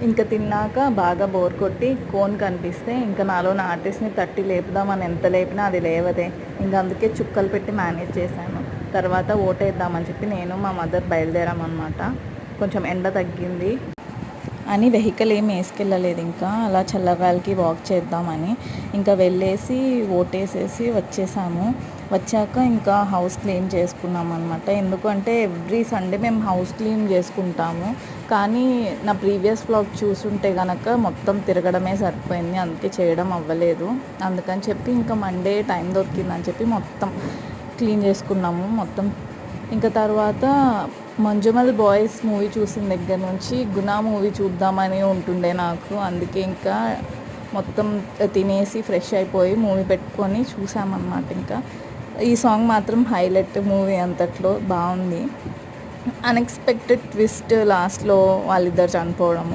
ఇంకా తిన్నాక బాగా బోర్ కొట్టి కోన్ కనిపిస్తే ఇంకా నాలో నా ఆర్టిస్ట్ని తట్టి లేపుదామని ఎంత లేపినా అది లేవదే. ఇంకా అందుకే చుక్కలు పెట్టి మేనేజ్ చేశాను. తర్వాత ఓటేద్దామని చెప్పి నేను మా మదర్ బయలుదేరామన్నమాట. కొంచెం ఎండ తగ్గింది అని వెహికల్ ఏమి వేసుకెళ్ళలేదు. ఇంకా అలా చల్లగాలికి వాక్ చేద్దామని ఇంకా వెళ్ళేసి ఓటేసేసి వచ్చేసాము. వచ్చాక ఇంకా హౌస్ క్లీన్ చేసుకున్నాం అనమాట. ఎందుకంటే ఎవ్రీ సండే మేము హౌస్ క్లీన్ చేసుకుంటాము. కానీ నా ప్రీవియస్ వ్లాగ్ చూసుంటే కనుక మొత్తం తిరగడమే సరిపోయింది, అందుకే చేయడం అవ్వలేదు. అందుకని చెప్పి ఇంకా మండే టైం దొరికిందని చెప్పి మొత్తం క్లీన్ చేసుకున్నాము మొత్తం. ఇంకా తర్వాత మంజుమల్ బాయ్స్ మూవీ చూసిన దగ్గర నుంచి గుణ మూవీ చూద్దామని ఉంటుండే నాకు. అందుకే ఇంకా మొత్తం తినేసి ఫ్రెష్ అయిపోయి మూవీ పెట్టుకొని చూసామన్నమాట. ఇంకా ఈ సాంగ్ మాత్రం హైలైట్ మూవీ అంతట్లో బాగుంది. అన్ఎక్స్పెక్టెడ్ ట్విస్ట్ లాస్ట్లో వాళ్ళిద్దరు చనిపోవడము.